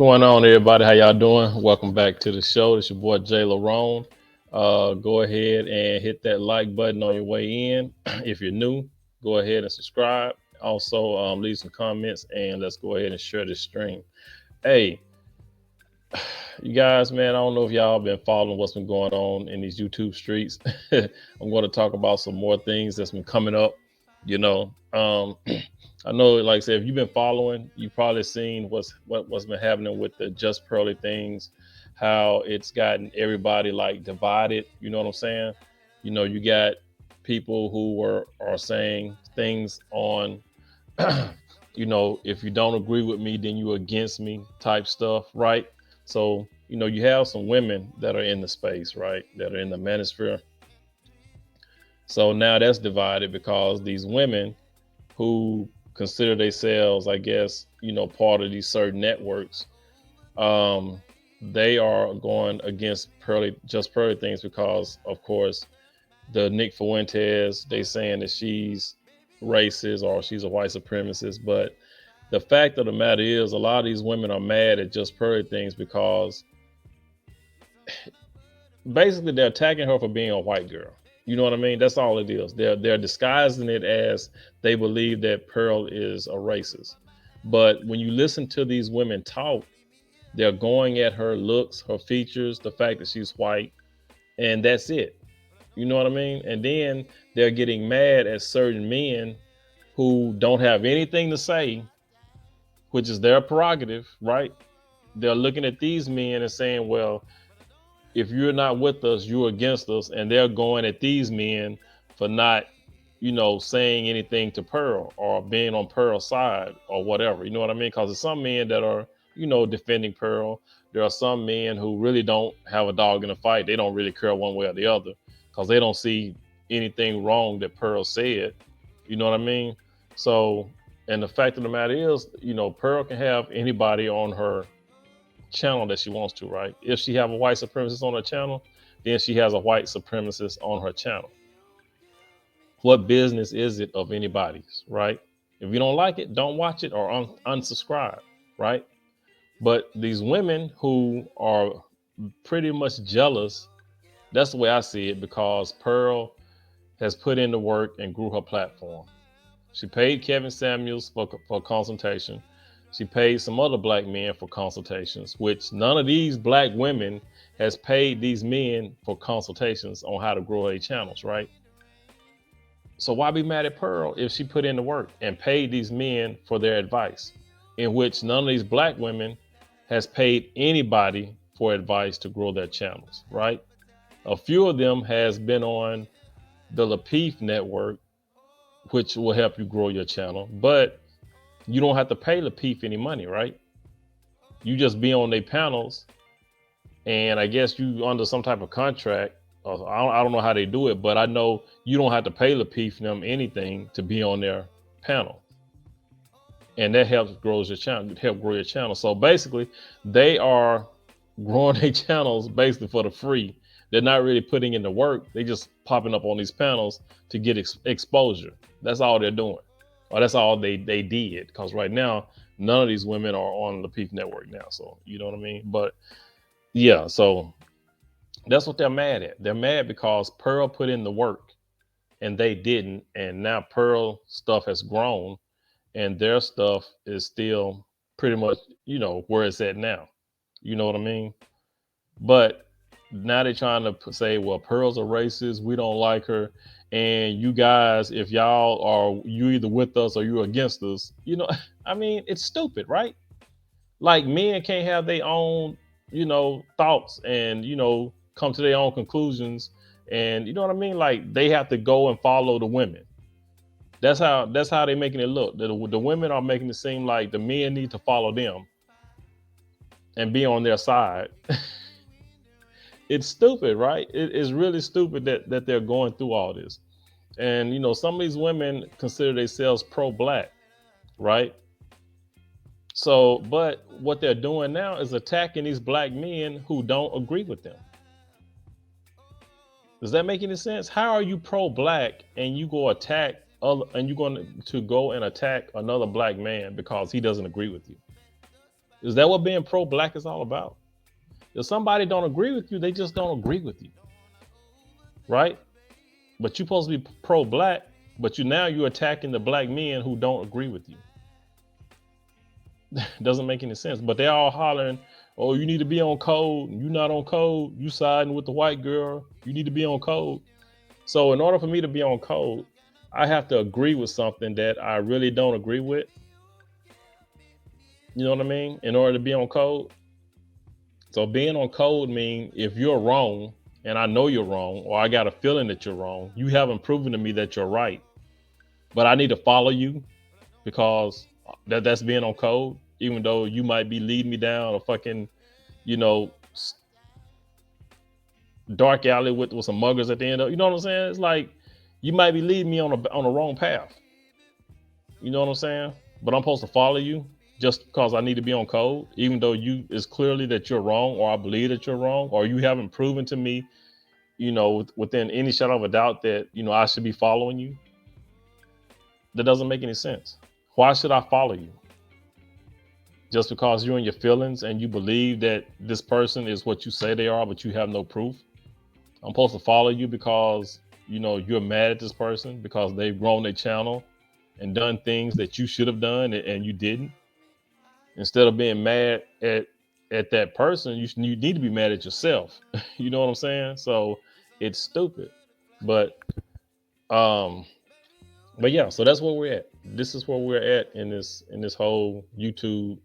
Going on, everybody? How y'all doing? Welcome back to the show. It's your boy Jay Larone. Go ahead and hit that like button on your way in. If you're new, go ahead and subscribe. Also, leave some comments and let's go ahead and share this stream. Hey, you guys, man, I don't know if y'all been following what's been going on in these YouTube streets. I'm going to talk about some more things that's been coming up. You know, I know, like I said, if you've been following, you've probably seen what's been happening with the Just Pearly things, how it's gotten everybody like divided. You know what I'm saying? You got people who are saying things on, if you don't agree with me, then you against me type stuff, right? So, you have some women that are in the space, right? That are in the manosphere. So now that's divided because these women who consider themselves, I guess, part of these certain networks, they are going against just pearly things because, of course, the Nick Fuentes, they saying that she's racist or she's a white supremacist. But the fact of the matter is, a lot of these women are mad at just pearly things because basically they're attacking her for being a white girl. You know what I mean? That's all it is. They're disguising it as they believe that Pearl is a racist. But when you listen to these women talk, they're going at her looks, her features, the fact that she's white, and that's it. You know what I mean? And then they're getting mad at certain men who don't have anything to say, which is their prerogative, right? They're looking at these men and saying, well, if you're not with us, you're against us. And they're going at these men for not, saying anything to Pearl or being on Pearl's side or whatever. You know what I mean? Because there's some men that are, defending Pearl. There are some men who really don't have a dog in the fight. They don't really care one way or the other because they don't see anything wrong that Pearl said. You know what I mean? So, and the fact of the matter is, Pearl can have anybody on her channel that she wants to, right? If she have a white supremacist on her channel, then she has a white supremacist on her channel. What business is it of anybody's, right? If you don't like it, don't watch it or unsubscribe, right? But these women who are pretty much jealous, that's the way I see it, because Pearl has put in the work and grew her platform. She paid Kevin Samuels for consultation. She paid some other black men for consultations, which none of these black women has paid these men for consultations on how to grow their channels, right? So why be mad at Pearl if she put in the work and paid these men for their advice, in which none of these black women has paid anybody for advice to grow their channels, right? A few of them has been on the Lapeef network, which will help you grow your channel, but you don't have to pay Lapeef any money, right? You just be on their panels, and I guess you under some type of contract. I don't know how they do it, but I know you don't have to pay Lapeef them anything to be on their panel, and that helps grow your channel. Help grow your channel. So basically, they are growing their channels basically for the free. They're not really putting in the work. They just popping up on these panels to get exposure. That's all they're doing. Or that's all they did. Because right now, none of these women are on the Peak Network now. So, you know what I mean? But yeah, so that's what they're mad at. They're mad because Pearl put in the work and they didn't. And now Pearl stuff has grown and their stuff is still pretty much, where it's at now. You know what I mean? But now they're trying to say, well, Pearl's a racist. We don't like her. And you guys, if y'all you either with us or you're against us, I mean, it's stupid, right? Like men can't have their own, thoughts and, come to their own conclusions. And you know what I mean? Like they have to go and follow the women. That's how they're making it look. The women are making it seem like the men need to follow them and be on their side. It's stupid, right? It's really stupid that they're going through all this. And, some of these women consider themselves pro-black, right? So, but what they're doing now is attacking these black men who don't agree with them. Does that make any sense? How are you pro-black and you go attack and you're going to go and attack another black man because he doesn't agree with you? Is that what being pro-black is all about? If somebody don't agree with you, they just don't agree with you, right? But you're supposed to be pro-black, but you're attacking the black men who don't agree with you. Doesn't make any sense. But they're all hollering, "Oh, you need to be on code. You're not on code. You siding with the white girl. You need to be on code." So in order for me to be on code, I have to agree with something that I really don't agree with. You know what I mean? In order to be on code. So being on code means if you're wrong and I know you're wrong, or I got a feeling that you're wrong, you haven't proven to me that you're right. But I need to follow you because that's being on code, even though you might be leading me down a fucking, you know, dark alley with some muggers at the end of, you know what I'm saying? It's like you might be leading me on a wrong path. You know what I'm saying? But I'm supposed to follow you just because I need to be on code, even though it's clearly that you're wrong, or I believe that you're wrong, or you haven't proven to me, within any shadow of a doubt that, I should be following you. That doesn't make any sense. Why should I follow you? Just because you're in your feelings and you believe that this person is what you say they are, but you have no proof? I'm supposed to follow you because, you're mad at this person because they've grown their channel and done things that you should have done and you didn't? Instead of being mad at that person, you need to be mad at yourself. You know what I'm saying? So it's stupid. But yeah, so that's where we're at. This is where we're at in this whole YouTube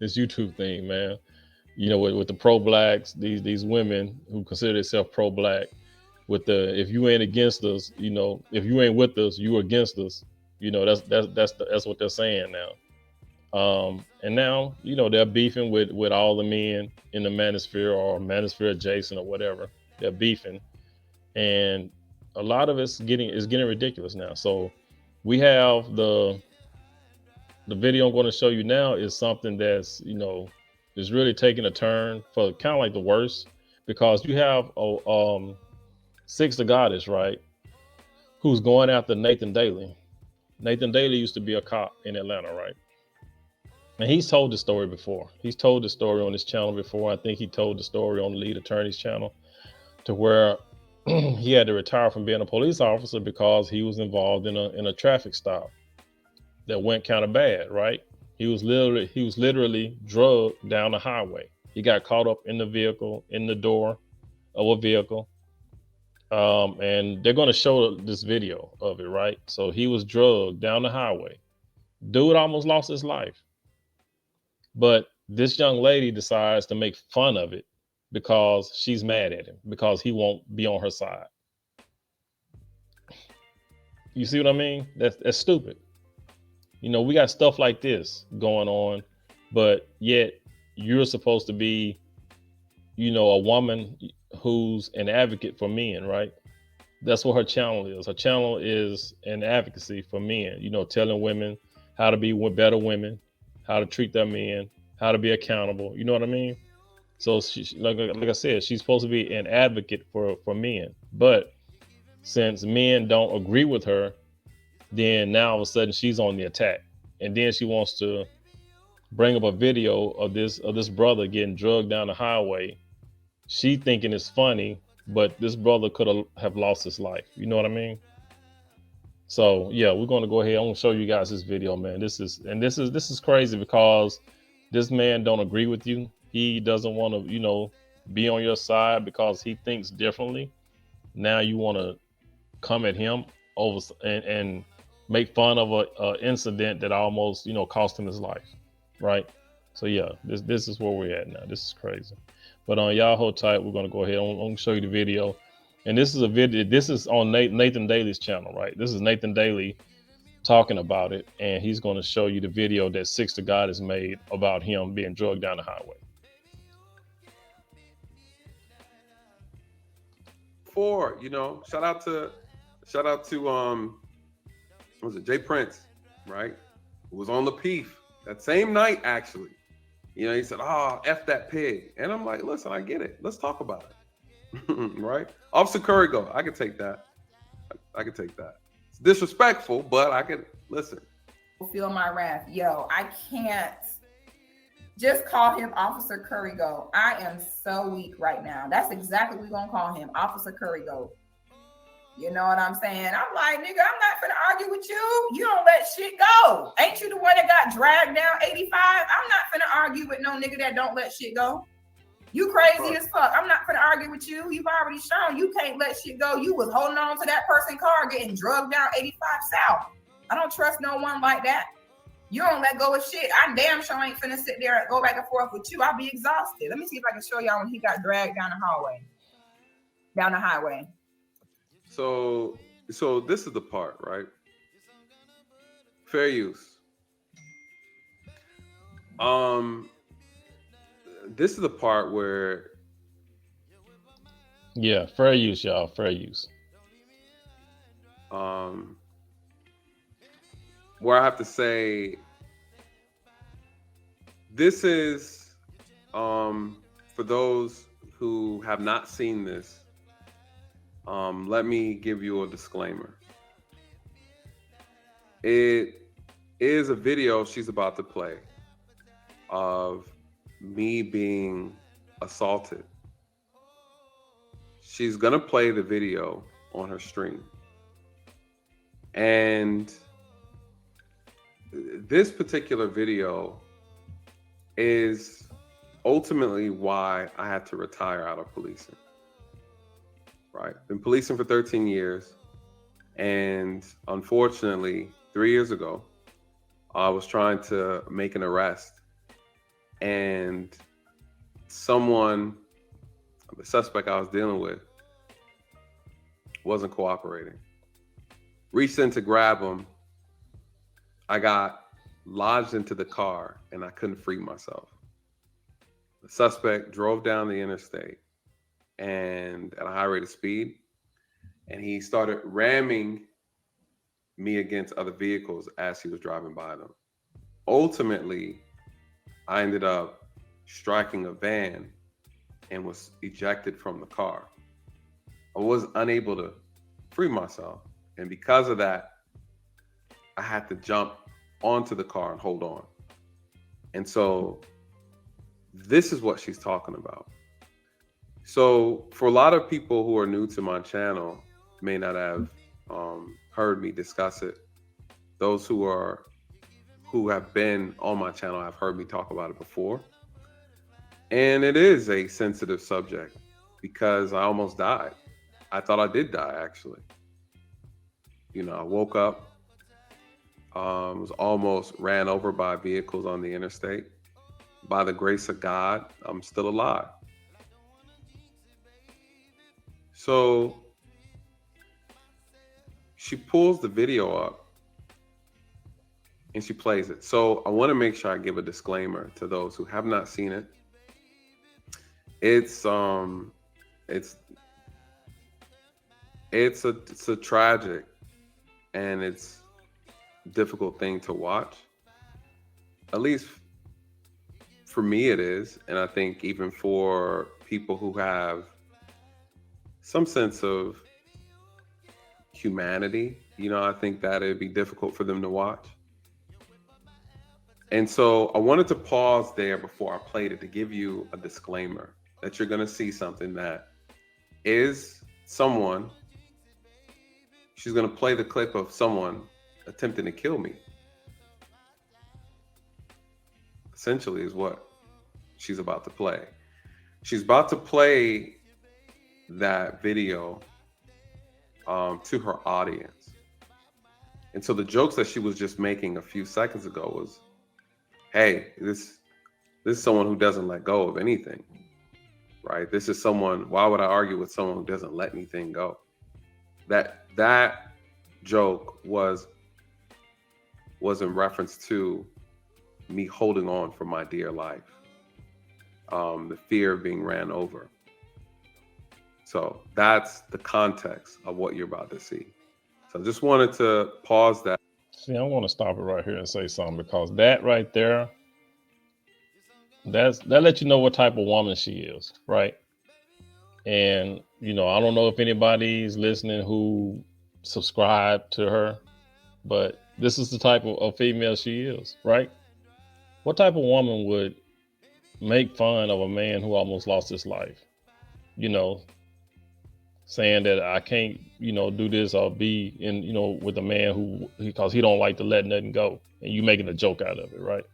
this YouTube thing, man. With the pro-blacks, these women who consider themselves pro-black, with the if you ain't against us, if you ain't with us, you against us. That's what they're saying now. And now, they're beefing with all the men in the manosphere or manosphere adjacent or whatever. They're beefing, and a lot of it's getting ridiculous now. So we have the video I'm going to show you now is something that's is really taking a turn for kind of like the worst, because you have Six the Goddess, right, who's going after Nathan Daly. Nathan Daly used to be a cop in Atlanta, right? And he's told the story before. He's told the story on his channel before. I think he told the story on the lead attorney's channel, to where he had to retire from being a police officer because he was involved in a traffic stop that went kind of bad, right? He was literally drugged down the highway. He got caught up in the vehicle, in the door of a vehicle. And they're going to show this video of it, right? So he was drugged down the highway. Dude almost lost his life. But this young lady decides to make fun of it because she's mad at him, because he won't be on her side. You see what I mean? That's stupid. We got stuff like this going on, but yet you're supposed to be, a woman who's an advocate for men, right? That's what her channel is. Her channel is an advocacy for men, telling women how to be better women, how to treat their men, how to be accountable. You know what I mean? So she, like I said, she's supposed to be an advocate for men. But since men don't agree with her, then now all of a sudden she's on the attack. And then she wants to bring up a video of this brother getting drugged down the highway. She thinking it's funny, but this brother could have lost his life. You know what I mean? So yeah, we're going to go ahead. I'm going to show you guys this video, man. This is crazy because this man don't agree with you. He doesn't want to, be on your side because he thinks differently. Now you want to come at him over and make fun of a incident that almost, cost him his life, right? So yeah, this is where we're at now. This is crazy. But y'all hold tight. We're gonna go ahead. I'm gonna show you the video, and this is a video. This is on Nathan Daly's channel, right? This is Nathan Daly talking about it, and he's gonna show you the video that Six to God has made about him being drugged down the highway. Shout out to was it Jay Prince, right? Who was on the Peef that same night, actually. He said, "Oh, F that pig." And I'm like, listen, I get it. Let's talk about it. Right? Officer Curry go, I can take that. It's disrespectful, but I can listen. Feel my wrath. Yo, I can't Just call him Officer Curry Goat. I am so weak right now. That's exactly what we're gonna call him, Officer Curry Goat. You know what I'm saying? I'm like, nigga, I'm not finna argue with you. You don't let shit go. Ain't you the one that got dragged down 85? I'm not finna argue with no nigga that don't let shit go. You crazy as fuck. I'm not finna argue with you. You've already shown you can't let shit go. You was holding on to that person's car getting drugged down 85 South. I don't trust no one like that. You don't let go of shit. I damn sure ain't finna sit there and go back and forth with you. I'll be exhausted. Let me see if I can show y'all when he got dragged down the hallway. Down the highway. So this is the part, right? Fair use. This is the part where, yeah, fair use, y'all, fair use. Where I have to say, this is, for those who have not seen this, let me give you a disclaimer. It is a video she's about to play of me being assaulted. She's gonna play the video on her stream. And this particular video is ultimately why I had to retire out of policing. Right? Been policing for 13 years. And unfortunately, 3 years ago, I was trying to make an arrest. And someone, the suspect I was dealing with, wasn't cooperating. Reached in to grab him. I got lodged into the car and I couldn't free myself. The suspect drove down the interstate and at a high rate of speed, and he started ramming me against other vehicles as he was driving by them. Ultimately, I ended up striking a van and was ejected from the car. I was unable to free myself, and because of that, I had to jump onto the car and hold on. And so this is what she's talking about. So for a lot of people who are new to my channel, may not have heard me discuss it. Those who have been on my channel have heard me talk about it before. And it is a sensitive subject because I almost died. I thought I did die, actually. You know, I woke up, was almost ran over by vehicles on the interstate. By the grace of God, I'm still alive. So she pulls the video up and she plays it. So I want to make sure I give a disclaimer to those who have not seen it. It's a tragic and it's a difficult thing to watch. At least for me it is, and I think even for people who have some sense of humanity, you know, I think that it'd be difficult for them to watch. And so I wanted to pause there before I played it to give you a disclaimer that you're going to see something that is someone, she's going to play the clip of someone attempting to kill me. Essentially is what she's about to play. She's about to play that video to her audience. And so the jokes that she was just making a few seconds ago was, hey, this is someone who doesn't let go of anything, right? This is someone, why would I argue with someone who doesn't let anything go? That joke was in reference to me holding on for my dear life, the fear of being ran over. So that's the context of what you're about to see. So I just wanted to pause that. See, I want to stop it right here and say something, because that right there, that lets you know what type of woman she is, right? And, you know, I don't know if anybody's listening who subscribe to her, but this is the type of female she is, right? What type of woman would make fun of a man who almost lost his life, you know, saying that I can't, do this or be in, with a man who, because he don't like to let nothing go, and you making a joke out of it, right?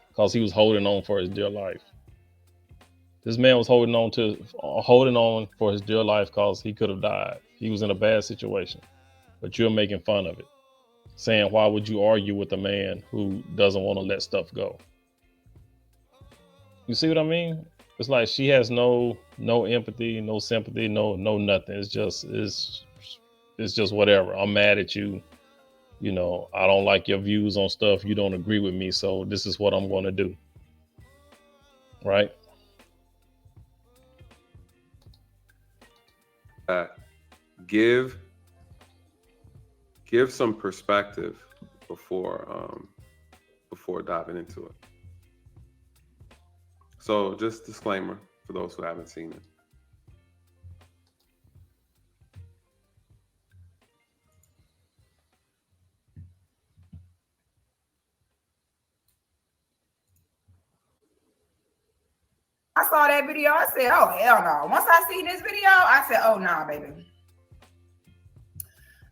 Because he was holding on for his dear life. This man was holding on for his dear life because he could have died. He was in a bad situation, but you're making fun of it, saying, why would you argue with a man who doesn't want to let stuff go? You see what I mean? It's like she has no empathy, no sympathy, no nothing. It's just whatever. I'm mad at you. I don't like your views on stuff. You don't agree with me, so this is what I'm going to do. Right? Give some perspective before diving into it. So just disclaimer for those who haven't seen it. I saw that video. I said, oh, hell no. Once I seen this video, I said, oh, nah, baby.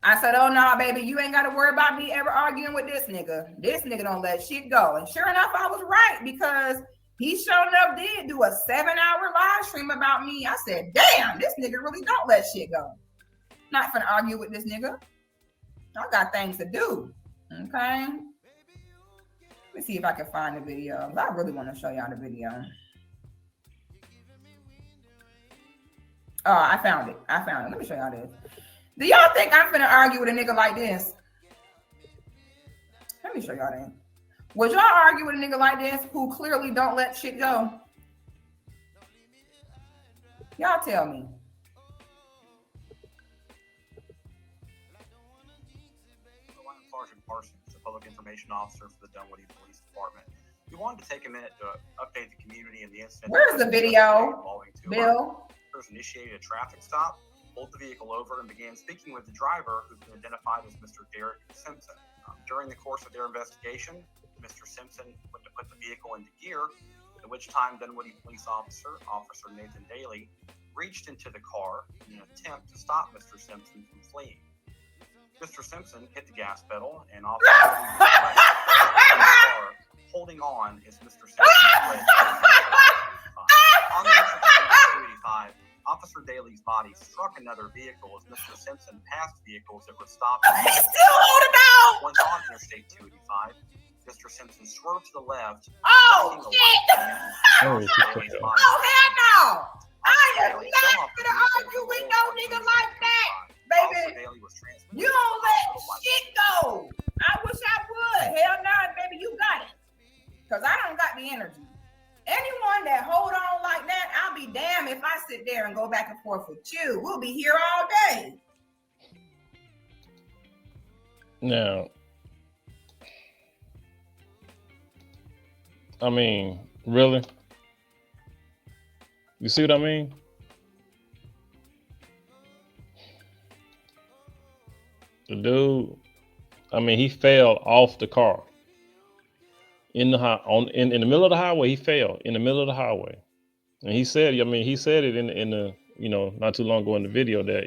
I said, oh, nah, baby, you ain't got to worry about me ever arguing with this nigga. This nigga don't let shit go. And sure enough, I was right, because he sure enough did do a 7-hour live stream about me. I said, damn, this nigga really don't let shit go. Not finna argue with this nigga. I got things to do. Okay? Let me see if I can find the video. I really want to show y'all the video. Oh, I found it. Let me show y'all this. Do y'all think I'm finna argue with a nigga like this? Let me show y'all that. Would y'all argue with a nigga like this who clearly don't let shit go? Y'all tell me. Sergeant Parsons, the public information officer for the Dunwoody Police Department. We wanted to take a minute to update the community in the incident. Where's the video, Bill? Initiated a traffic stop, pulled the vehicle over, and began speaking with the driver, who's been identified as Mr. Derek Simpson. During the course of their investigation, Mr. Simpson went to put the vehicle into gear, at which time Dunwoody Police Officer Nathan Daly, reached into the car in an attempt to stop Mr. Simpson from fleeing. Mr. Simpson hit the gas pedal, and Officer holding on as Mr. Simpson fled. On the exit 285, Officer Daly's body struck another vehicle as Mr. Simpson passed vehicles that were stopped. He's still holding out! Once on Interstate 285, Mr. Simpson swerved to the left. Oh, shit! Oh, hell no! I am not gonna argue with no nigga like that, baby. You don't let shit go. I wish I would. Hell no, baby, you got it. Because I don't got the energy. Anyone that hold on like that, I'll be damned if I sit there and go back and forth with you. We'll be here all day. Now, I mean, really? You see what I mean? The dude, I mean, he fell off the car. In the middle of the highway, he fell in the middle of the highway, and he said it in the not too long ago in the video that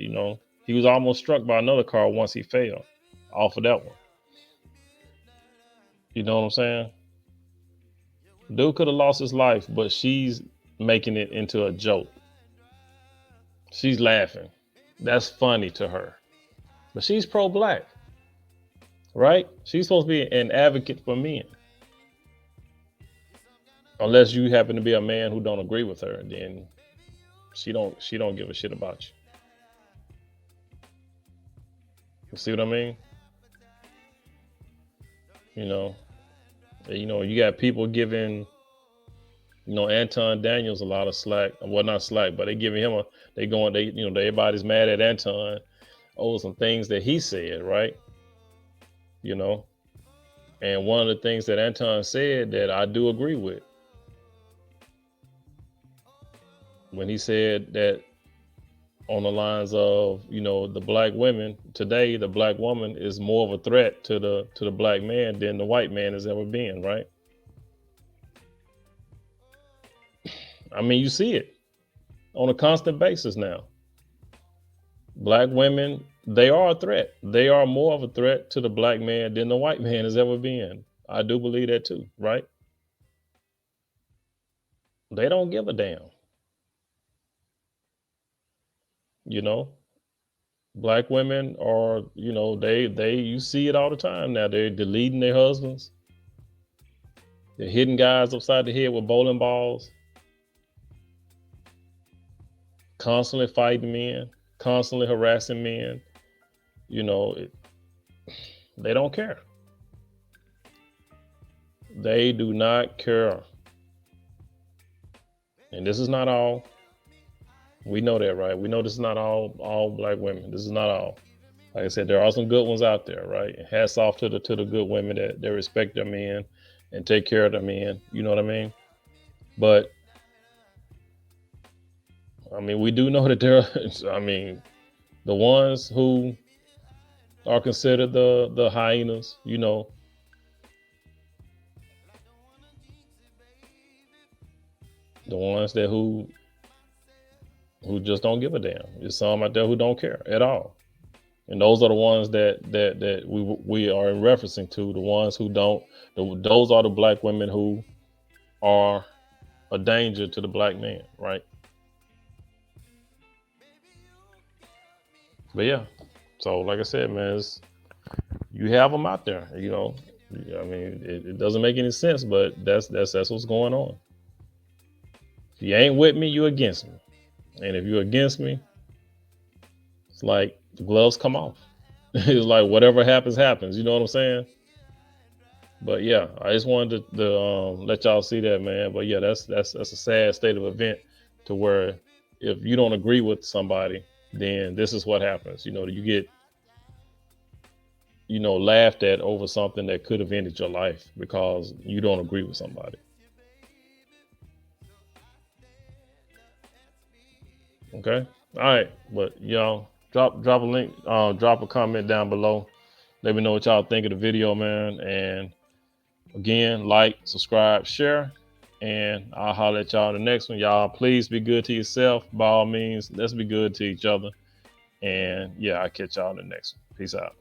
he was almost struck by another car once he fell off of that one. You know what I'm saying? Dude could have lost his life, but she's making it into a joke. She's laughing. That's funny to her, but she's pro-black, right? She's supposed to be an advocate for men. Unless you happen to be a man who don't agree with her, then she don't give a shit about you. You see what I mean? You got people giving, Anton Daniels a lot of slack. Well, not slack, but they giving him everybody's mad at Anton over some things that he said, right? And one of the things that Anton said that I do agree with, when he said that on the lines of, the black women today, the black woman is more of a threat to the black man than the white man has ever been, right? I mean, you see it on a constant basis now. Black women, they are a threat. They are more of a threat to the black man than the white man has ever been. I do believe that too, right? They don't give a damn. You know, black women are, they you see it all the time now. They're deleting their husbands. They're hitting guys upside the head with bowling balls, constantly fighting men, constantly harassing men. You know, they don't care. They do not care. And this is not all. We know that, right? We know this is not all black women. This is not all. Like I said, there are some good ones out there, right? And hats off to the good women that respect their men and take care of their men. You know what I mean? But I mean, we do know that there are, I mean, the ones who are considered the hyenas, the ones that who just don't give a damn. There's some out there who don't care at all. And those are the ones that we are referencing to, the ones who don't. Those are the black women who are a danger to the black man, right? But yeah, so like I said, man, you have them out there. I mean, it doesn't make any sense, but that's what's going on. If you ain't with me, you're against me, and if you're against me, it's like the gloves come off. It's like whatever happens, happens. You know what I'm saying? But yeah, I just wanted to let y'all see that, man. But yeah, that's a sad state of event, to where if you don't agree with somebody, then this is what happens. You get laughed at over something that could have ended your life because you don't agree with somebody. Okay, all right, but y'all drop a link, drop a comment down below. Let me know what y'all think of the video, man. And again, like, subscribe, share, and I'll holler at y'all in the next one. Y'all, please be good to yourself. By all means, let's be good to each other. And yeah, I'll catch y'all in the next one. Peace out.